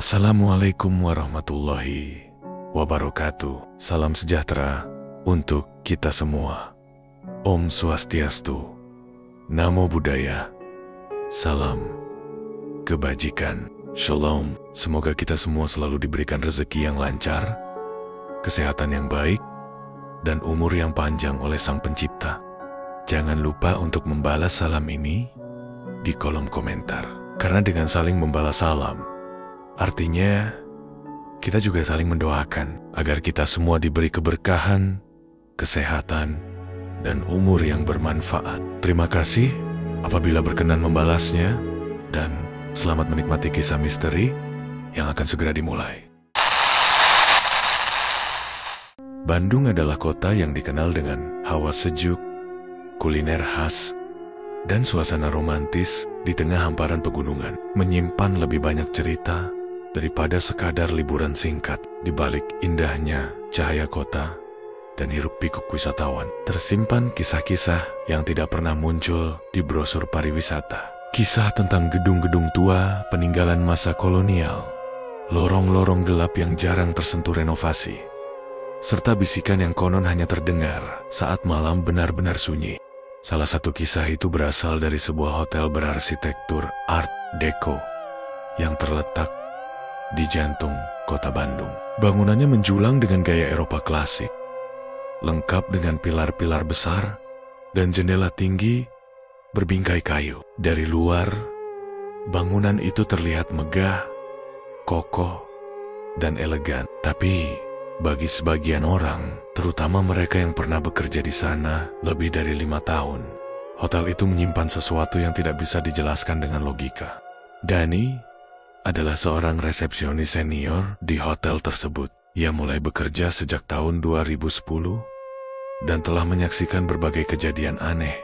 Assalamualaikum warahmatullahi wabarakatuh. Salam sejahtera untuk kita semua. Om Swastiastu, Namo Buddhaya, salam kebajikan, Shalom. Semoga kita semua selalu diberikan rezeki yang lancar, kesehatan yang baik, dan umur yang panjang oleh Sang Pencipta. Jangan lupa untuk membalas salam ini di kolom komentar. Karena dengan saling membalas salam, artinya kita juga saling mendoakan agar kita semua diberi keberkahan, kesehatan, dan umur yang bermanfaat. Terima kasih apabila berkenan membalasnya, dan selamat menikmati kisah misteri yang akan segera dimulai. Bandung adalah kota yang dikenal dengan hawa sejuk, kuliner khas, dan suasana romantis di tengah hamparan pegunungan. Menyimpan lebih banyak cerita daripada sekadar liburan singkat. Di balik indahnya cahaya kota dan hiruk-pikuk wisatawan, tersimpan kisah-kisah yang tidak pernah muncul di brosur pariwisata. Kisah tentang gedung-gedung tua peninggalan masa kolonial, lorong-lorong gelap yang jarang tersentuh renovasi, serta bisikan yang konon hanya terdengar saat malam benar-benar sunyi. Salah satu kisah itu berasal dari sebuah hotel berarsitektur Art Deco yang terletak di jantung kota Bandung. Bangunannya menjulang dengan gaya Eropa klasik, lengkap dengan pilar-pilar besar dan jendela tinggi berbingkai kayu. Dari luar, bangunan itu terlihat megah, kokoh, dan elegan. Tapi bagi sebagian orang, terutama mereka yang pernah bekerja di sana lebih dari 5 tahun, hotel itu menyimpan sesuatu yang tidak bisa dijelaskan dengan logika. Dani adalah seorang resepsionis senior di hotel tersebut. Ia mulai bekerja sejak tahun 2010 dan telah menyaksikan berbagai kejadian aneh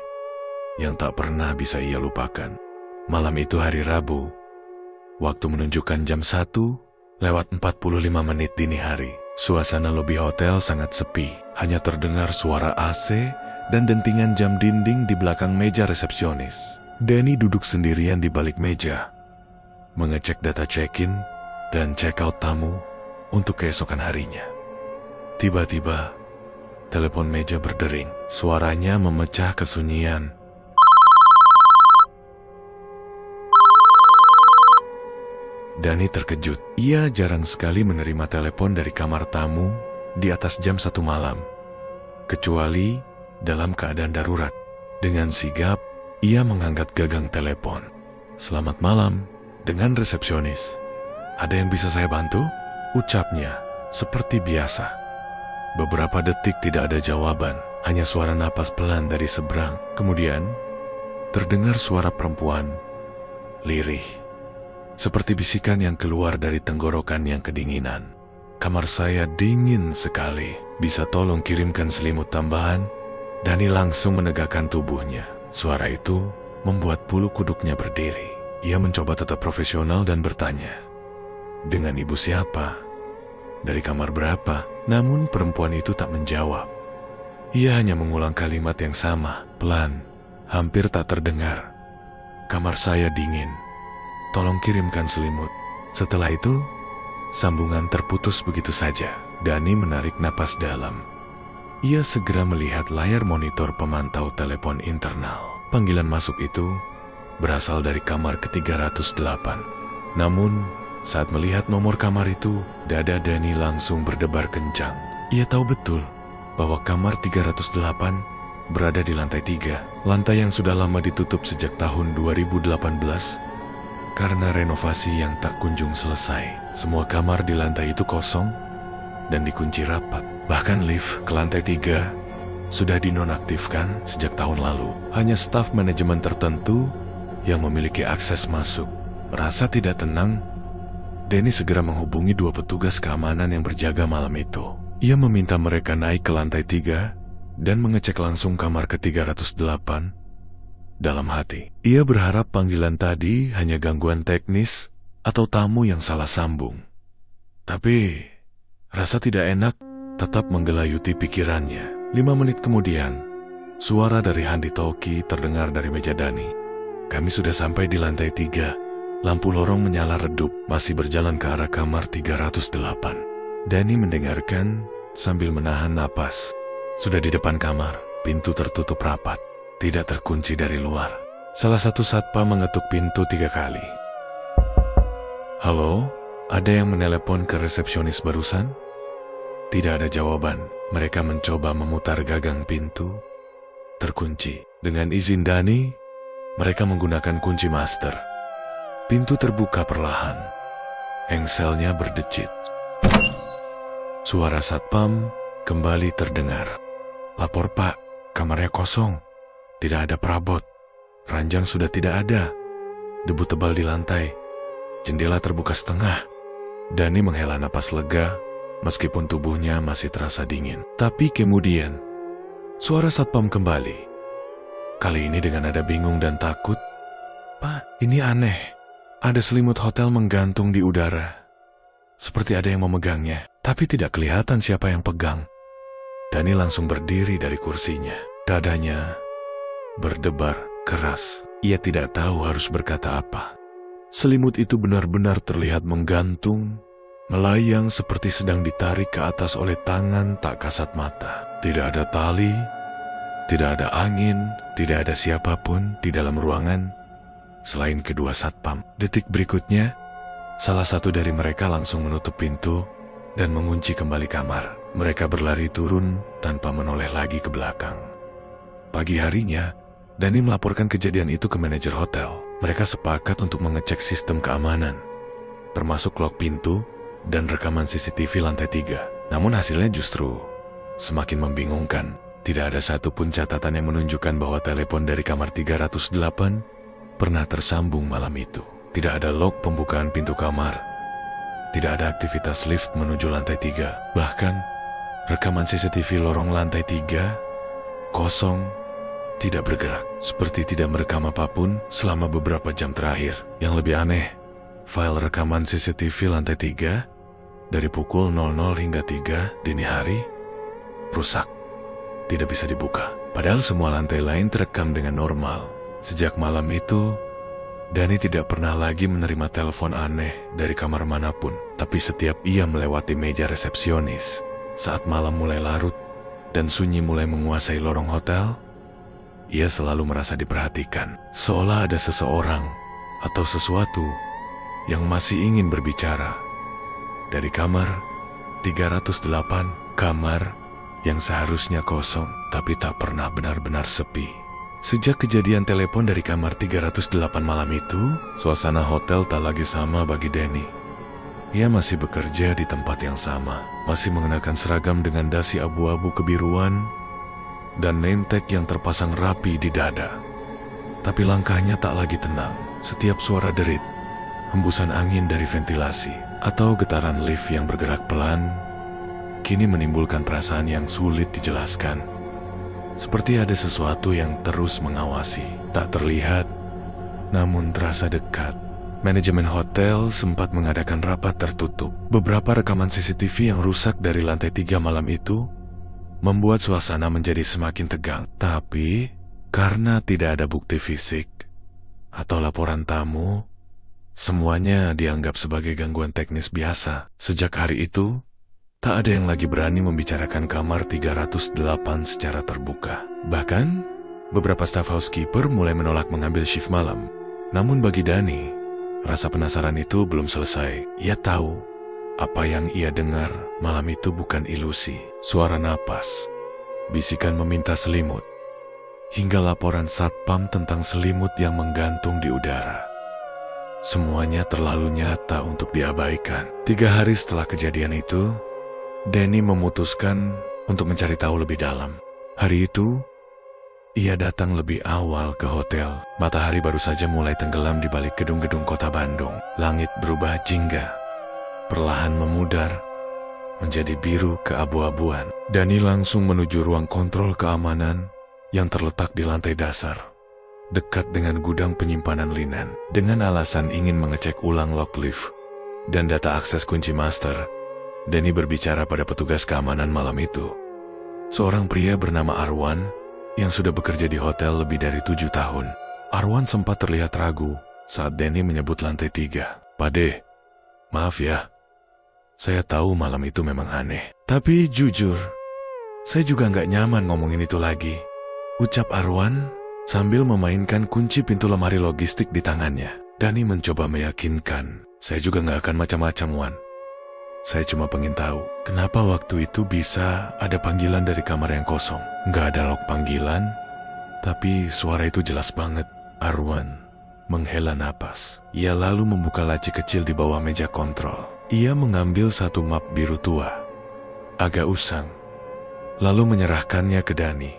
yang tak pernah bisa ia lupakan. Malam itu hari Rabu, waktu menunjukkan jam 1:45 dini hari. Suasana lobi hotel sangat sepi, hanya terdengar suara AC dan dentingan jam dinding di belakang meja resepsionis. Dani duduk sendirian di balik meja, mengecek data check-in dan check-out tamu untuk keesokan harinya. Tiba-tiba, telepon meja berdering. Suaranya memecah kesunyian. Dani terkejut. Ia jarang sekali menerima telepon dari kamar tamu di atas jam 1 malam, kecuali dalam keadaan darurat. Dengan sigap, ia mengangkat gagang telepon. "Selamat malam, dengan resepsionis. Ada yang bisa saya bantu?" ucapnya seperti biasa. Beberapa detik tidak ada jawaban, hanya suara napas pelan dari seberang. Kemudian, terdengar suara perempuan lirih, seperti bisikan yang keluar dari tenggorokan yang kedinginan. "Kamar saya dingin sekali. Bisa tolong kirimkan selimut tambahan?" Dani langsung menegakkan tubuhnya. Suara itu membuat bulu kuduknya berdiri. Ia mencoba tetap profesional dan bertanya, "Dengan ibu siapa? Dari kamar berapa?" Namun perempuan itu tak menjawab. Ia hanya mengulang kalimat yang sama, pelan, hampir tak terdengar. "Kamar saya dingin. Tolong kirimkan selimut." Setelah itu, sambungan terputus begitu saja. Dani menarik napas dalam. Ia segera melihat layar monitor pemantau telepon internal. Panggilan masuk itu berasal dari kamar ke-308. Namun, saat melihat nomor kamar itu, dada Dani langsung berdebar kencang. Ia tahu betul bahwa kamar 308 berada di lantai 3, lantai yang sudah lama ditutup sejak tahun 2018 karena renovasi yang tak kunjung selesai. Semua kamar di lantai itu kosong dan dikunci rapat. Bahkan lift ke lantai 3 sudah dinonaktifkan sejak tahun lalu. Hanya staf manajemen tertentu yang memiliki akses masuk. Merasa tidak tenang, Dani segera menghubungi 2 petugas keamanan yang berjaga malam itu. Ia meminta mereka naik ke lantai 3 dan mengecek langsung kamar ke-308. Dalam hati, ia berharap panggilan tadi hanya gangguan teknis atau tamu yang salah sambung. Tapi, rasa tidak enak tetap menggelayuti pikirannya. 5 menit kemudian, suara dari Handi Toki terdengar dari meja Dani. "Kami sudah sampai di lantai 3. Lampu lorong menyala redup, masih berjalan ke arah kamar 308. Dani mendengarkan sambil menahan napas. Sudah di depan kamar, pintu tertutup rapat, tidak terkunci dari luar. Salah satu satpam mengetuk pintu 3 kali. Halo, ada yang menelepon ke resepsionis barusan? Tidak ada jawaban. Mereka mencoba memutar gagang pintu, terkunci. Dengan izin Dani, mereka menggunakan kunci master. Pintu terbuka perlahan. Engselnya berdecit. Suara satpam kembali terdengar. Lapor Pak, kamarnya kosong. Tidak ada perabot. Ranjang sudah tidak ada. Debu tebal di lantai. Jendela terbuka setengah. Dani menghela napas lega, meskipun tubuhnya masih terasa dingin. Tapi kemudian, suara satpam kembali. Kali ini dengan nada bingung dan takut. Pak, ini aneh. Ada selimut hotel menggantung di udara. Seperti ada yang memegangnya, tapi tidak kelihatan siapa yang pegang. Dani langsung berdiri dari kursinya. Dadanya berdebar keras. Ia tidak tahu harus berkata apa. Selimut itu benar-benar terlihat menggantung, melayang seperti sedang ditarik ke atas oleh tangan tak kasat mata. Tidak ada tali, tidak ada angin, tidak ada siapapun di dalam ruangan selain kedua satpam. Detik berikutnya, salah satu dari mereka langsung menutup pintu dan mengunci kembali kamar. Mereka berlari turun tanpa menoleh lagi ke belakang. Pagi harinya, Dani melaporkan kejadian itu ke manajer hotel. Mereka sepakat untuk mengecek sistem keamanan, termasuk lock pintu dan rekaman CCTV lantai 3. Namun hasilnya justru semakin membingungkan. Tidak ada satupun catatan yang menunjukkan bahwa telepon dari kamar 308 pernah tersambung malam itu. Tidak ada log pembukaan pintu kamar. Tidak ada aktivitas lift menuju lantai 3. Bahkan, rekaman CCTV lorong lantai 3 kosong, tidak bergerak. Seperti tidak merekam apapun selama beberapa jam terakhir. Yang lebih aneh, file rekaman CCTV lantai 3 dari pukul 00 hingga 3 dini hari rusak. Tidak bisa dibuka. Padahal semua lantai lain terekam dengan normal. Sejak malam itu, Dani tidak pernah lagi menerima telepon aneh dari kamar manapun. Tapi setiap ia melewati meja resepsionis, saat malam mulai larut dan sunyi mulai menguasai lorong hotel, ia selalu merasa diperhatikan. Seolah ada seseorang atau sesuatu yang masih ingin berbicara. Dari kamar 308, kamar yang seharusnya kosong, tapi tak pernah benar-benar sepi. Sejak kejadian telepon dari kamar 308 malam itu, suasana hotel tak lagi sama bagi Dani. Ia masih bekerja di tempat yang sama, masih mengenakan seragam dengan dasi abu-abu kebiruan dan name tag yang terpasang rapi di dada. Tapi langkahnya tak lagi tenang. Setiap suara derit, hembusan angin dari ventilasi, atau getaran lift yang bergerak pelan, kini menimbulkan perasaan yang sulit dijelaskan. Seperti ada sesuatu yang terus mengawasi, tak terlihat, namun terasa dekat. Manajemen hotel sempat mengadakan rapat tertutup. Beberapa rekaman CCTV yang rusak dari lantai 3 malam itu membuat suasana menjadi semakin tegang. Tapi, karena tidak ada bukti fisik atau laporan tamu, semuanya dianggap sebagai gangguan teknis biasa. Sejak hari itu, tak ada yang lagi berani membicarakan kamar 308 secara terbuka. Bahkan, beberapa staf housekeeper mulai menolak mengambil shift malam. Namun bagi Dani, rasa penasaran itu belum selesai. Ia tahu, apa yang ia dengar malam itu bukan ilusi. Suara napas, bisikan meminta selimut, hingga laporan satpam tentang selimut yang menggantung di udara. Semuanya terlalu nyata untuk diabaikan. 3 hari setelah kejadian itu, Dani memutuskan untuk mencari tahu lebih dalam. Hari itu, ia datang lebih awal ke hotel. Matahari baru saja mulai tenggelam di balik gedung-gedung kota Bandung. Langit berubah jingga, perlahan memudar, menjadi biru keabu-abuan. Dani langsung menuju ruang kontrol keamanan yang terletak di lantai dasar, dekat dengan gudang penyimpanan linen. Dengan alasan ingin mengecek ulang lock lift dan data akses kunci master, Dani berbicara pada petugas keamanan malam itu. Seorang pria bernama Arwan yang sudah bekerja di hotel lebih dari 7 tahun. Arwan sempat terlihat ragu saat Danny menyebut lantai 3. Pade, maaf ya. Saya tahu malam itu memang aneh. Tapi jujur, saya juga nggak nyaman ngomongin itu lagi. Ucap Arwan sambil memainkan kunci pintu lemari logistik di tangannya. Danny mencoba meyakinkan, saya juga nggak akan macam-macam, Wan. Saya cuma pengen tahu, kenapa waktu itu bisa ada panggilan dari kamar yang kosong. Nggak ada log panggilan, tapi suara itu jelas banget. Arwan menghela napas. Ia lalu membuka laci kecil di bawah meja kontrol. Ia mengambil satu map biru tua, agak usang, lalu menyerahkannya ke Danny.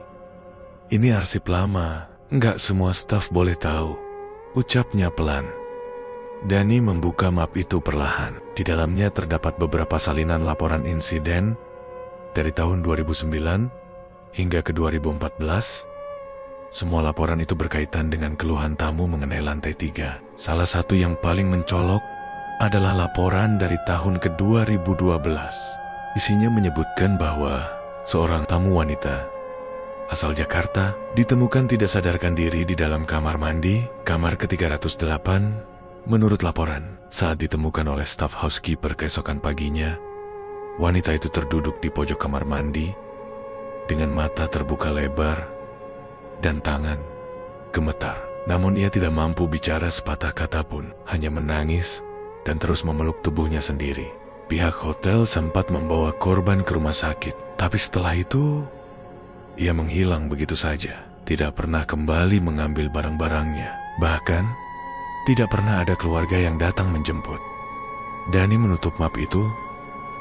Ini arsip lama, nggak semua staf boleh tahu, ucapnya pelan. Danny membuka map itu perlahan. Di dalamnya terdapat beberapa salinan laporan insiden dari tahun 2009 hingga ke 2014. Semua laporan itu berkaitan dengan keluhan tamu mengenai lantai 3. Salah satu yang paling mencolok adalah laporan dari tahun ke 2012. Isinya menyebutkan bahwa seorang tamu wanita asal Jakarta ditemukan tidak sadarkan diri di dalam kamar mandi, kamar ke-308. Menurut laporan, saat ditemukan oleh staf housekeeper keesokan paginya, wanita itu terduduk di pojok kamar mandi dengan mata terbuka lebar dan tangan gemetar. Namun ia tidak mampu bicara sepatah kata pun, hanya menangis dan terus memeluk tubuhnya sendiri. Pihak hotel sempat membawa korban ke rumah sakit, tapi setelah itu ia menghilang begitu saja. Tidak pernah kembali mengambil barang-barangnya. Bahkan tidak pernah ada keluarga yang datang menjemput. Danny menutup map itu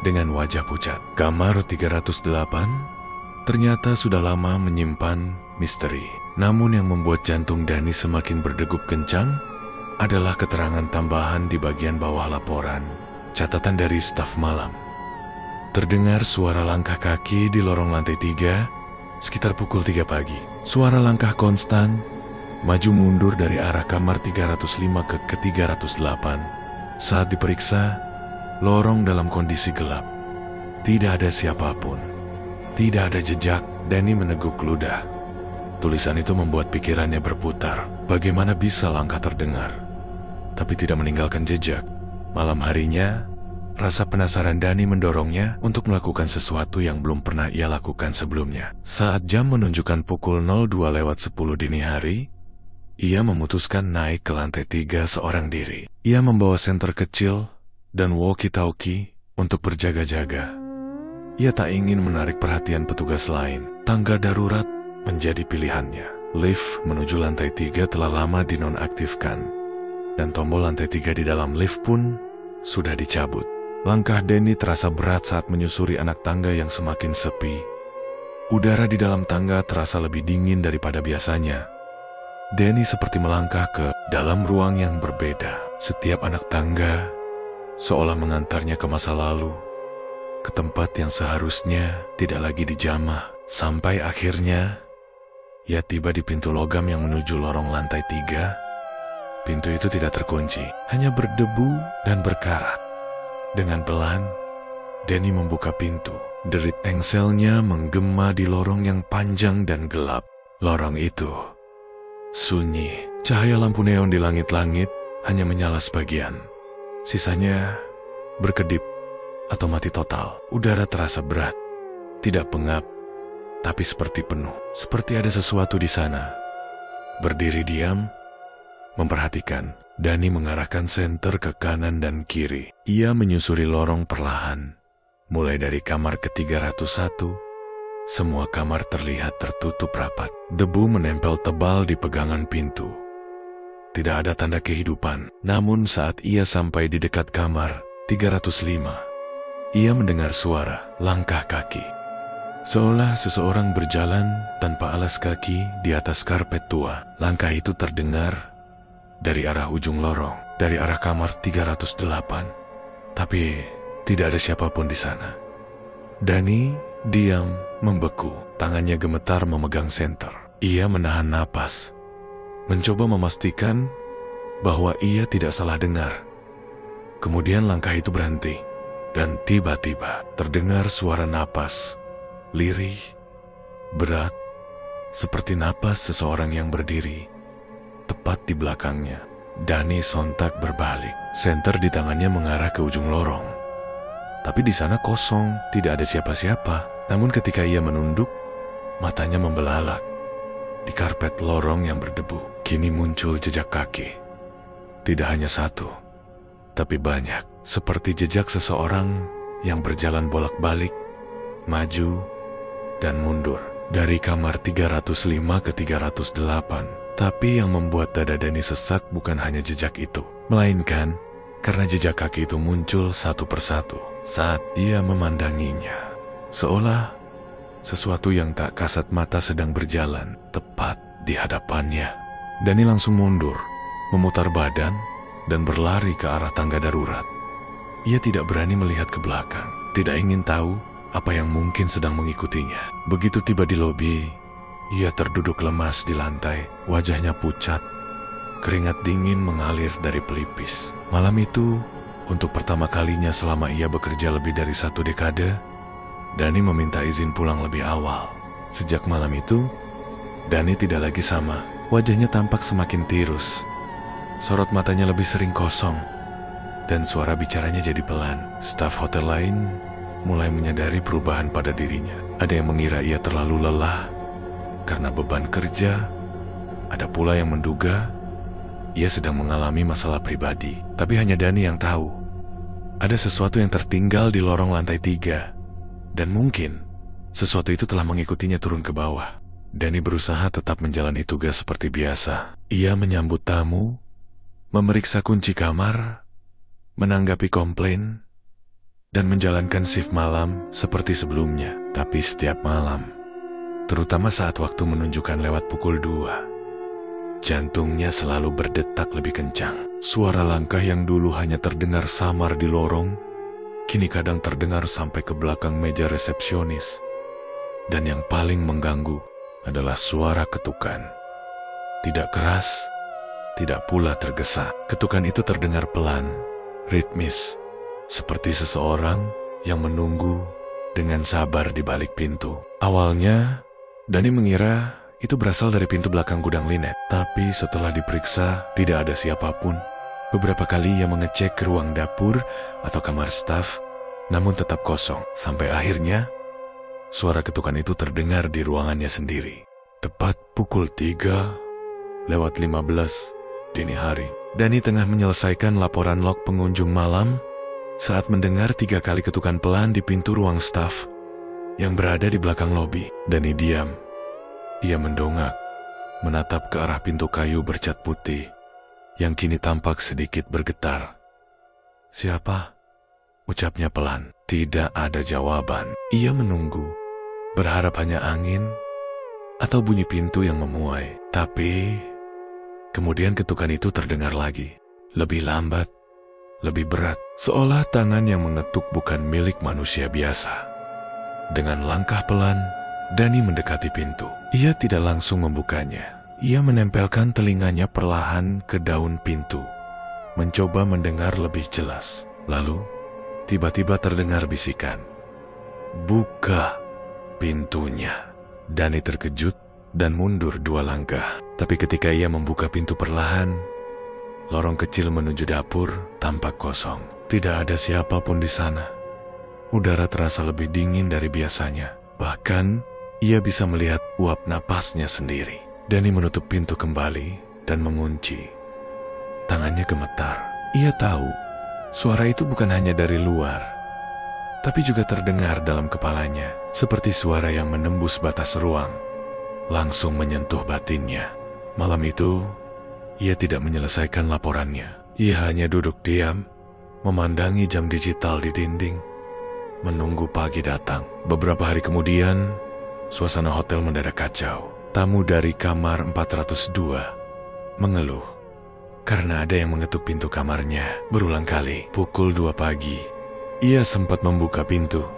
dengan wajah pucat. Kamar 308 ternyata sudah lama menyimpan misteri. Namun yang membuat jantung Danny semakin berdegup kencang adalah keterangan tambahan di bagian bawah laporan. Catatan dari staf malam. Terdengar suara langkah kaki di lorong lantai 3 sekitar pukul 3 pagi. Suara langkah konstan maju mundur dari arah kamar 305 ke 308. Saat diperiksa, lorong dalam kondisi gelap. Tidak ada siapapun. Tidak ada jejak. Danny meneguk ludah. Tulisan itu membuat pikirannya berputar. Bagaimana bisa langkah terdengar, tapi tidak meninggalkan jejak? Malam harinya, rasa penasaran Danny mendorongnya untuk melakukan sesuatu yang belum pernah ia lakukan sebelumnya. Saat jam menunjukkan pukul 02:10 dini hari, ia memutuskan naik ke lantai 3 seorang diri. Ia membawa senter kecil dan walkie-talkie untuk berjaga-jaga. Ia tak ingin menarik perhatian petugas lain. Tangga darurat menjadi pilihannya. Lift menuju lantai 3 telah lama dinonaktifkan, dan tombol lantai 3 di dalam lift pun sudah dicabut. Langkah Danny terasa berat saat menyusuri anak tangga yang semakin sepi. Udara di dalam tangga terasa lebih dingin daripada biasanya. Danny seperti melangkah ke dalam ruang yang berbeda. Setiap anak tangga seolah mengantarnya ke masa lalu, ke tempat yang seharusnya tidak lagi dijamah. Sampai akhirnya ia tiba di pintu logam yang menuju lorong lantai 3. Pintu itu tidak terkunci, hanya berdebu dan berkarat. Dengan pelan, Danny membuka pintu. Derit engselnya menggema di lorong yang panjang dan gelap. Lorong itu sunyi. Cahaya lampu neon di langit-langit hanya menyala sebagian. Sisanya berkedip atau mati total. Udara terasa berat, tidak pengap, tapi seperti penuh. Seperti ada sesuatu di sana. Berdiri diam, memperhatikan. Danny mengarahkan senter ke kanan dan kiri. Ia menyusuri lorong perlahan. Mulai dari kamar ke-301, semua kamar terlihat tertutup rapat. Debu menempel tebal di pegangan pintu. Tidak ada tanda kehidupan. Namun saat ia sampai di dekat kamar 305, ia mendengar suara langkah kaki. Seolah seseorang berjalan tanpa alas kaki di atas karpet tua. Langkah itu terdengar dari arah ujung lorong, dari arah kamar 308. Tapi tidak ada siapapun di sana. Danny diam, membeku. Tangannya gemetar memegang senter. Ia menahan napas, mencoba memastikan bahwa ia tidak salah dengar. Kemudian langkah itu berhenti, dan tiba-tiba terdengar suara napas, lirih, berat, seperti napas seseorang yang berdiri tepat di belakangnya. Dani sontak berbalik. Senter di tangannya mengarah ke ujung lorong. Tapi di sana kosong, tidak ada siapa-siapa. Namun ketika ia menunduk, matanya membelalak. Di karpet lorong yang berdebu, kini muncul jejak kaki. Tidak hanya satu, tapi banyak. Seperti jejak seseorang yang berjalan bolak-balik, maju, dan mundur. Dari kamar 305 ke 308. Tapi yang membuat dada Dani sesak bukan hanya jejak itu, melainkan karena jejak kaki itu muncul satu persatu saat dia memandanginya. Seolah sesuatu yang tak kasat mata sedang berjalan tepat di hadapannya. Dani langsung mundur, memutar badan, dan berlari ke arah tangga darurat. Ia tidak berani melihat ke belakang, tidak ingin tahu apa yang mungkin sedang mengikutinya. Begitu tiba di lobi, ia terduduk lemas di lantai, wajahnya pucat. Keringat dingin mengalir dari pelipis. Malam itu, untuk pertama kalinya selama ia bekerja lebih dari 1 dekade, Dani meminta izin pulang lebih awal. Sejak malam itu, Dani tidak lagi sama. Wajahnya tampak semakin tirus. Sorot matanya lebih sering kosong. Dan suara bicaranya jadi pelan. Staf hotel lain mulai menyadari perubahan pada dirinya. Ada yang mengira ia terlalu lelah karena beban kerja. Ada pula yang menduga ia sedang mengalami masalah pribadi. Tapi hanya Dani yang tahu. Ada sesuatu yang tertinggal di lorong lantai 3. Dan mungkin sesuatu itu telah mengikutinya turun ke bawah. Dani berusaha tetap menjalani tugas seperti biasa. Ia menyambut tamu, memeriksa kunci kamar, menanggapi komplain, dan menjalankan shift malam seperti sebelumnya. Tapi setiap malam, terutama saat waktu menunjukkan lewat pukul 2, jantungnya selalu berdetak lebih kencang. Suara langkah yang dulu hanya terdengar samar di lorong, kini kadang terdengar sampai ke belakang meja resepsionis. Dan yang paling mengganggu adalah suara ketukan. Tidak keras, tidak pula tergesa. Ketukan itu terdengar pelan, ritmis, seperti seseorang yang menunggu dengan sabar di balik pintu. Awalnya, Dani mengira itu berasal dari pintu belakang gudang Linet. Tapi setelah diperiksa, tidak ada siapapun. Beberapa kali ia mengecek ke ruang dapur atau kamar staf, namun tetap kosong. Sampai akhirnya, suara ketukan itu terdengar di ruangannya sendiri. Tepat pukul 3:15 dini hari. Dani tengah menyelesaikan laporan log pengunjung malam saat mendengar 3 kali ketukan pelan di pintu ruang staf yang berada di belakang lobi. Dani diam. Ia mendongak, menatap ke arah pintu kayu bercat putih yang kini tampak sedikit bergetar. "Siapa?" ucapnya pelan. Tidak ada jawaban. Ia menunggu, berharap hanya angin atau bunyi pintu yang memuai. Tapi kemudian ketukan itu terdengar lagi. Lebih lambat, lebih berat. Seolah tangan yang mengetuk bukan milik manusia biasa. Dengan langkah pelan, Dani mendekati pintu. Ia tidak langsung membukanya. Ia menempelkan telinganya perlahan ke daun pintu, mencoba mendengar lebih jelas. Lalu, tiba-tiba terdengar bisikan, "Buka pintunya." Dani terkejut dan mundur 2 langkah. Tapi ketika ia membuka pintu perlahan, lorong kecil menuju dapur tampak kosong. Tidak ada siapapun di sana. Udara terasa lebih dingin dari biasanya. Bahkan, ia bisa melihat uap napasnya sendiri. Dani menutup pintu kembali dan mengunci. Tangannya gemetar. Ia tahu, suara itu bukan hanya dari luar, tapi juga terdengar dalam kepalanya, seperti suara yang menembus batas ruang, langsung menyentuh batinnya. Malam itu, ia tidak menyelesaikan laporannya. Ia hanya duduk diam, memandangi jam digital di dinding, menunggu pagi datang. Beberapa hari kemudian, suasana hotel mendadak kacau. Tamu dari kamar 402 mengeluh karena ada yang mengetuk pintu kamarnya berulang kali. Pukul 2 pagi, ia sempat membuka pintu,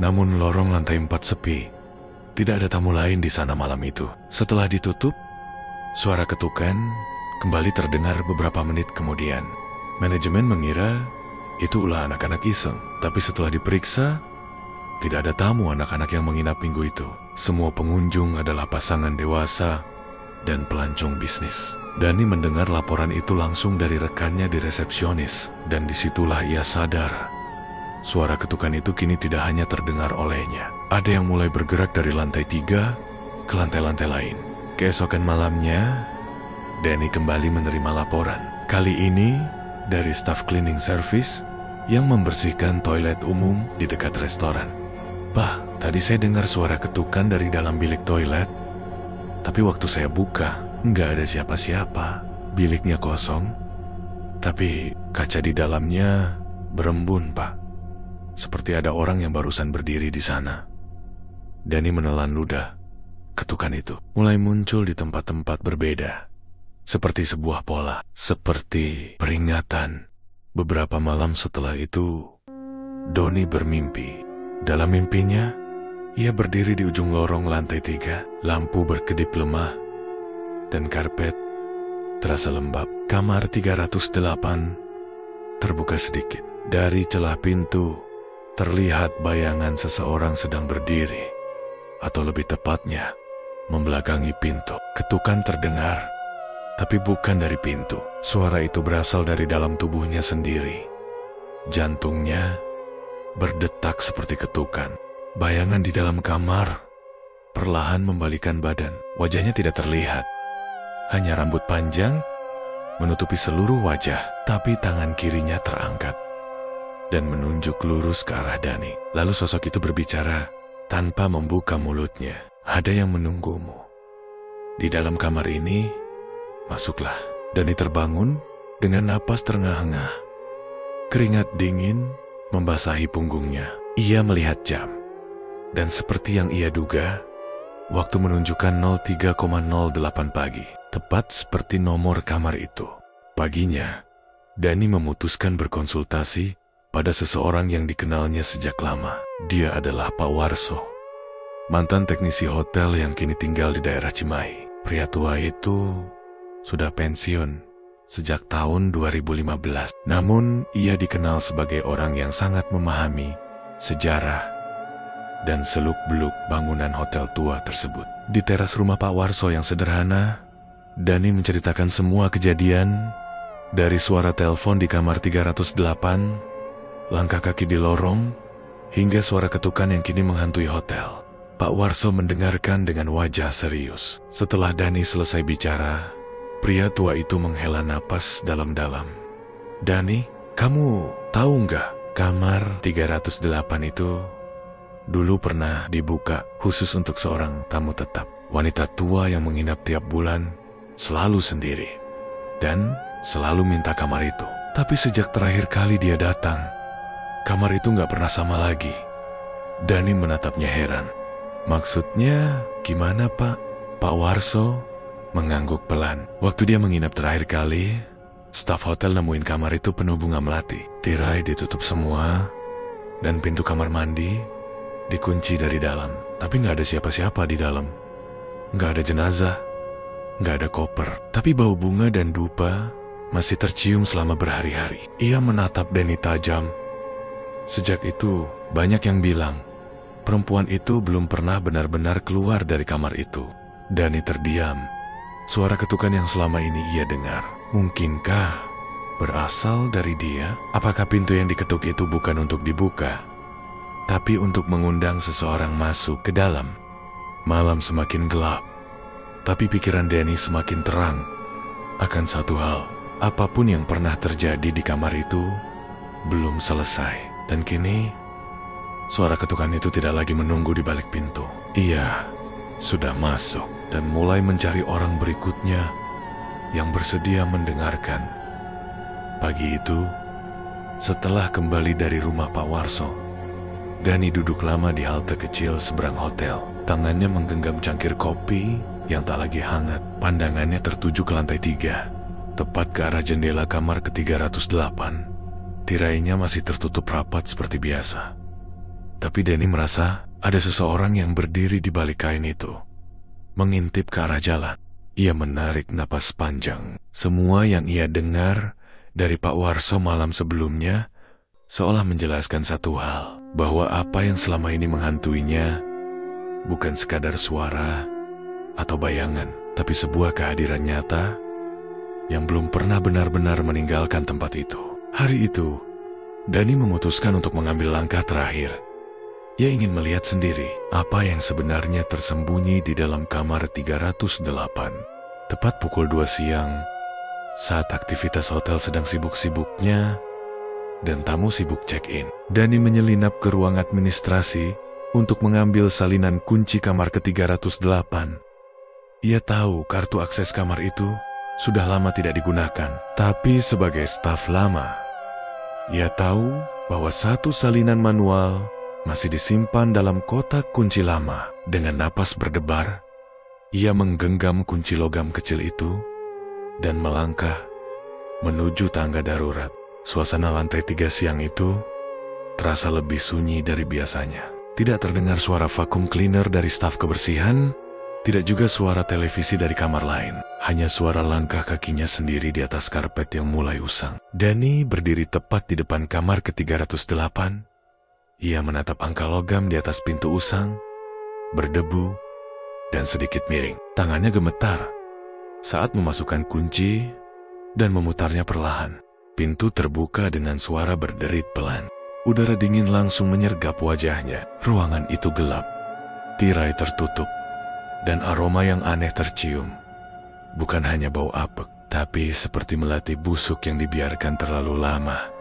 namun lorong lantai 4 sepi. Tidak ada tamu lain di sana malam itu. Setelah ditutup, suara ketukan kembali terdengar beberapa menit kemudian. Manajemen mengira itu ulah anak-anak iseng, tapi setelah diperiksa, tidak ada tamu anak-anak yang menginap minggu itu. Semua pengunjung adalah pasangan dewasa dan pelancong bisnis. Dani mendengar laporan itu langsung dari rekannya di resepsionis, dan disitulah ia sadar. Suara ketukan itu kini tidak hanya terdengar olehnya. Ada yang mulai bergerak dari lantai 3 ke lantai-lantai lain. Keesokan malamnya, Dani kembali menerima laporan. Kali ini dari staf cleaning service yang membersihkan toilet umum di dekat restoran. "Pak, tadi saya dengar suara ketukan dari dalam bilik toilet. Tapi waktu saya buka, nggak ada siapa-siapa. Biliknya kosong. Tapi kaca di dalamnya berembun, Pak. Seperti ada orang yang barusan berdiri di sana." Dani menelan ludah. Ketukan itu mulai muncul di tempat-tempat berbeda. Seperti sebuah pola, seperti peringatan. Beberapa malam setelah itu, Doni bermimpi. Dalam mimpinya, ia berdiri di ujung lorong lantai 3, lampu berkedip lemah, dan karpet terasa lembab. Kamar 308 terbuka sedikit. Dari celah pintu, terlihat bayangan seseorang sedang berdiri, atau lebih tepatnya, membelakangi pintu. Ketukan terdengar, tapi bukan dari pintu. Suara itu berasal dari dalam tubuhnya sendiri. Jantungnya berdetak seperti ketukan. Bayangan di dalam kamar perlahan membalikan badan. Wajahnya tidak terlihat. Hanya rambut panjang menutupi seluruh wajah, tapi tangan kirinya terangkat dan menunjuk lurus ke arah Dani. Lalu sosok itu berbicara tanpa membuka mulutnya. "Ada yang menunggumu di dalam kamar ini, masuklah." Dani terbangun dengan napas terengah-engah. Keringat dingin membasahi punggungnya. Ia melihat jam, dan seperti yang ia duga, waktu menunjukkan 03,08 pagi, tepat seperti nomor kamar itu. Paginya, Dani memutuskan berkonsultasi pada seseorang yang dikenalnya sejak lama. Dia adalah Pak Warso, mantan teknisi hotel yang kini tinggal di daerah Cimahi. Pria tua itu sudah pensiun sejak tahun 2015. Namun, ia dikenal sebagai orang yang sangat memahami sejarah dan seluk-beluk bangunan hotel tua tersebut. Di teras rumah Pak Warso yang sederhana, Dani menceritakan semua kejadian, dari suara telepon di kamar 308, langkah kaki di lorong, hingga suara ketukan yang kini menghantui hotel. Pak Warso mendengarkan dengan wajah serius. Setelah Dani selesai bicara, pria tua itu menghela napas dalam-dalam. "Dani, kamu tahu nggak, kamar 308 itu dulu pernah dibuka khusus untuk seorang tamu tetap. Wanita tua yang menginap tiap bulan, selalu sendiri, dan selalu minta kamar itu. Tapi sejak terakhir kali dia datang, kamar itu nggak pernah sama lagi." Dani menatapnya heran. "Maksudnya gimana, Pak?" Pak Warso mengangguk pelan. "Waktu dia menginap terakhir kali, staf hotel nemuin kamar itu penuh bunga melati. Tirai ditutup semua, dan pintu kamar mandi dikunci dari dalam. Tapi nggak ada siapa-siapa di dalam. Nggak ada jenazah, nggak ada koper. Tapi bau bunga dan dupa masih tercium selama berhari-hari." Ia menatap Dani tajam. Sejak itu, banyak yang bilang, perempuan itu belum pernah benar-benar keluar dari kamar itu. Dani terdiam. Suara ketukan yang selama ini ia dengar, mungkinkah berasal dari dia? Apakah pintu yang diketuk itu bukan untuk dibuka, tapi untuk mengundang seseorang masuk ke dalam? Malam semakin gelap, tapi pikiran Dani semakin terang akan satu hal. Apapun yang pernah terjadi di kamar itu belum selesai. Dan kini, suara ketukan itu tidak lagi menunggu di balik pintu. Ia sudah masuk dan mulai mencari orang berikutnya yang bersedia mendengarkan. Pagi itu, setelah kembali dari rumah Pak Warso, Dani duduk lama di halte kecil seberang hotel. Tangannya menggenggam cangkir kopi yang tak lagi hangat. Pandangannya tertuju ke lantai 3, tepat ke arah jendela kamar ke-308. Tirainya masih tertutup rapat seperti biasa. Tapi Dani merasa ada seseorang yang berdiri di balik kain itu, mengintip ke arah jalan. Ia menarik napas panjang. Semua yang ia dengar dari Pak Warso malam sebelumnya seolah menjelaskan satu hal, bahwa apa yang selama ini menghantuinya bukan sekadar suara atau bayangan, tapi sebuah kehadiran nyata yang belum pernah benar-benar meninggalkan tempat itu. Hari itu, Dani memutuskan untuk mengambil langkah terakhir. Ia ingin melihat sendiri apa yang sebenarnya tersembunyi di dalam kamar 308. Tepat pukul 2 siang, saat aktivitas hotel sedang sibuk-sibuknya dan tamu sibuk check-in, Dani menyelinap ke ruang administrasi untuk mengambil salinan kunci kamar ke-308. Ia tahu kartu akses kamar itu sudah lama tidak digunakan, tapi sebagai staf lama, ia tahu bahwa satu salinan manual masih disimpan dalam kotak kunci lama. Dengan napas berdebar, ia menggenggam kunci logam kecil itu dan melangkah menuju tangga darurat. Suasana lantai 3 siang itu terasa lebih sunyi dari biasanya. Tidak terdengar suara vakum cleaner dari staf kebersihan, tidak juga suara televisi dari kamar lain. Hanya suara langkah kakinya sendiri di atas karpet yang mulai usang. Dani berdiri tepat di depan kamar ke-308. Ia menatap angka logam di atas pintu usang, berdebu, dan sedikit miring. Tangannya gemetar saat memasukkan kunci dan memutarnya perlahan. Pintu terbuka dengan suara berderit pelan. Udara dingin langsung menyergap wajahnya. Ruangan itu gelap, tirai tertutup, dan aroma yang aneh tercium. Bukan hanya bau apek, tapi seperti melati busuk yang dibiarkan terlalu lama.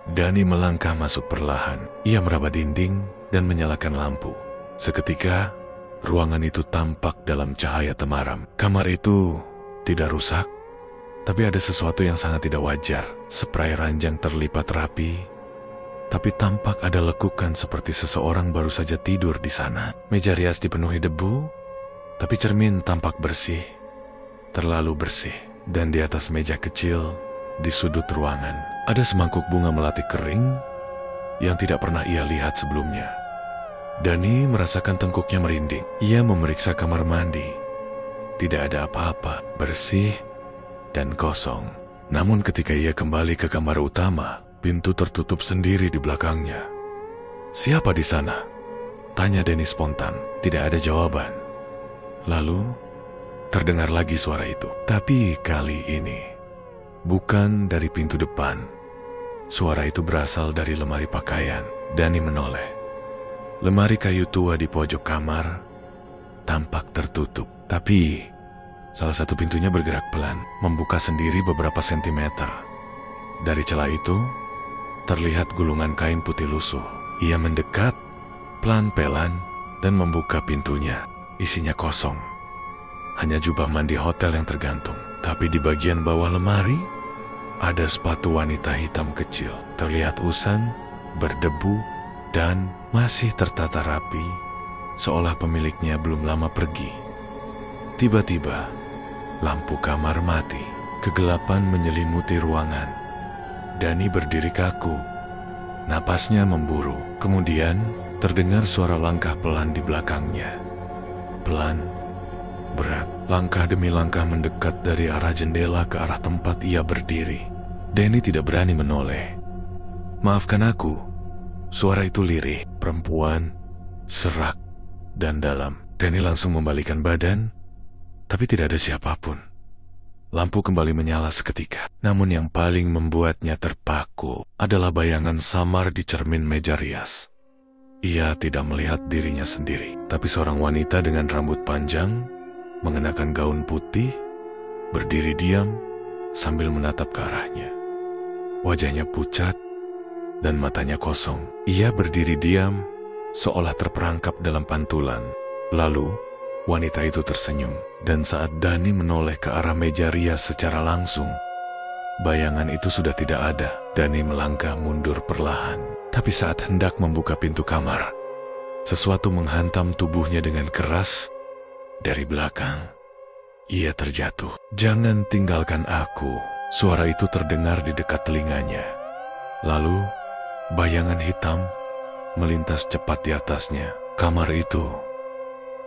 Dani melangkah masuk perlahan. Ia meraba dinding dan menyalakan lampu. Seketika, ruangan itu tampak dalam cahaya temaram. Kamar itu tidak rusak, tapi ada sesuatu yang sangat tidak wajar. Spray ranjang terlipat rapi, tapi tampak ada lekukan seperti seseorang baru saja tidur di sana. Meja rias dipenuhi debu, tapi cermin tampak bersih, terlalu bersih. Dan di atas meja kecil, di sudut ruangan, ada semangkuk bunga melati kering yang tidak pernah ia lihat sebelumnya. Dani merasakan tengkuknya merinding. Ia memeriksa kamar mandi. Tidak ada apa-apa, bersih dan kosong. Namun ketika ia kembali ke kamar utama, pintu tertutup sendiri di belakangnya. "Siapa di sana?" tanya Dani spontan. Tidak ada jawaban. Lalu, terdengar lagi suara itu. Tapi kali ini, bukan dari pintu depan. Suara itu berasal dari lemari pakaian. Dani menoleh. Lemari kayu tua di pojok kamar tampak tertutup. Tapi salah satu pintunya bergerak pelan, membuka sendiri beberapa sentimeter. Dari celah itu, terlihat gulungan kain putih lusuh. Ia mendekat pelan-pelan dan membuka pintunya. Isinya kosong. Hanya jubah mandi hotel yang tergantung. Tapi di bagian bawah lemari, ada sepatu wanita hitam kecil, terlihat usang, berdebu, dan masih tertata rapi, seolah pemiliknya belum lama pergi. Tiba-tiba, lampu kamar mati. Kegelapan menyelimuti ruangan. Dani berdiri kaku. Napasnya memburu. Kemudian, terdengar suara langkah pelan di belakangnya. Pelan, berat. Langkah demi langkah mendekat dari arah jendela ke arah tempat ia berdiri. Dani tidak berani menoleh. "Maafkan aku." Suara itu lirih, perempuan, serak, dan dalam. Dani langsung membalikkan badan, tapi tidak ada siapapun. Lampu kembali menyala seketika. Namun yang paling membuatnya terpaku adalah bayangan samar di cermin meja rias. Ia tidak melihat dirinya sendiri, tapi seorang wanita dengan rambut panjang, mengenakan gaun putih, berdiri diam sambil menatap ke arahnya. Wajahnya pucat dan matanya kosong. Ia berdiri diam seolah terperangkap dalam pantulan. Lalu, wanita itu tersenyum, dan saat Dani menoleh ke arah meja rias secara langsung, bayangan itu sudah tidak ada. Dani melangkah mundur perlahan, tapi saat hendak membuka pintu kamar, sesuatu menghantam tubuhnya dengan keras. Dari belakang, ia terjatuh. "Jangan tinggalkan aku." Suara itu terdengar di dekat telinganya. Lalu, bayangan hitam melintas cepat di atasnya. Kamar itu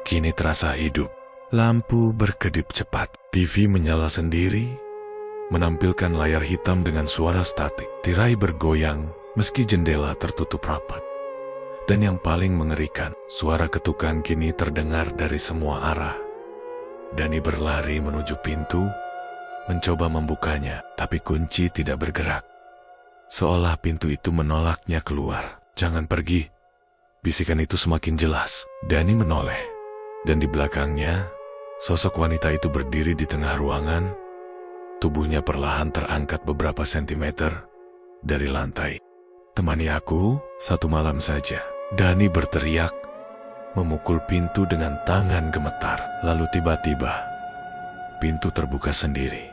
kini terasa hidup. Lampu berkedip cepat. TV menyala sendiri, menampilkan layar hitam dengan suara statik. Tirai bergoyang meski jendela tertutup rapat. Dan yang paling mengerikan, suara ketukan kini terdengar dari semua arah. Dani berlari menuju pintu, mencoba membukanya, tapi kunci tidak bergerak. Seolah pintu itu menolaknya keluar. "Jangan pergi." Bisikan itu semakin jelas. Dani menoleh, dan di belakangnya, sosok wanita itu berdiri di tengah ruangan. Tubuhnya perlahan terangkat beberapa sentimeter dari lantai. "Temani aku 1 malam saja." Dani berteriak, memukul pintu dengan tangan gemetar. Lalu tiba-tiba, pintu terbuka sendiri,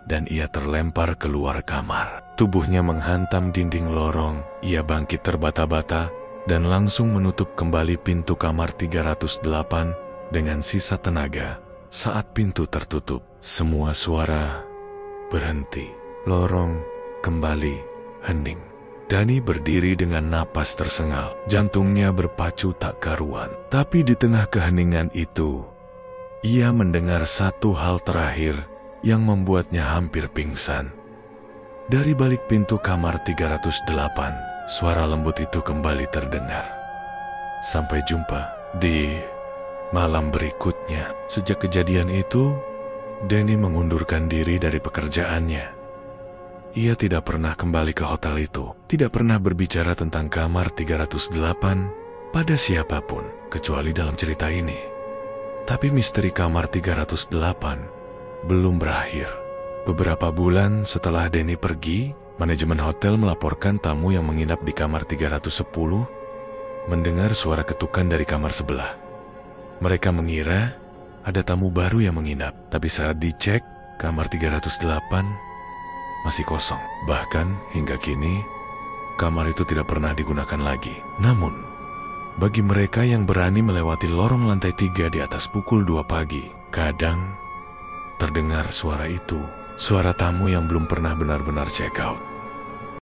dan ia terlempar keluar kamar. Tubuhnya menghantam dinding lorong. Ia bangkit terbata-bata dan langsung menutup kembali pintu kamar 308 dengan sisa tenaga. Saat pintu tertutup, semua suara berhenti. Lorong kembali hening. Dani berdiri dengan napas tersengal. Jantungnya berpacu tak karuan. Tapi di tengah keheningan itu, ia mendengar satu hal terakhir yang membuatnya hampir pingsan. Dari balik pintu kamar 308, suara lembut itu kembali terdengar. "Sampai jumpa di malam berikutnya." Sejak kejadian itu, Dani mengundurkan diri dari pekerjaannya. Ia tidak pernah kembali ke hotel itu, tidak pernah berbicara tentang kamar 308 pada siapapun, kecuali dalam cerita ini. Tapi misteri kamar 308 belum berakhir. Beberapa bulan setelah Dani pergi, manajemen hotel melaporkan tamu yang menginap di kamar 310 mendengar suara ketukan dari kamar sebelah. Mereka mengira ada tamu baru yang menginap, tapi saat dicek, kamar 308 masih kosong. Bahkan hingga kini, kamar itu tidak pernah digunakan lagi. Namun, bagi mereka yang berani melewati lorong lantai 3 di atas pukul 2 pagi, kadang terdengar suara itu, suara tamu yang belum pernah benar-benar check out.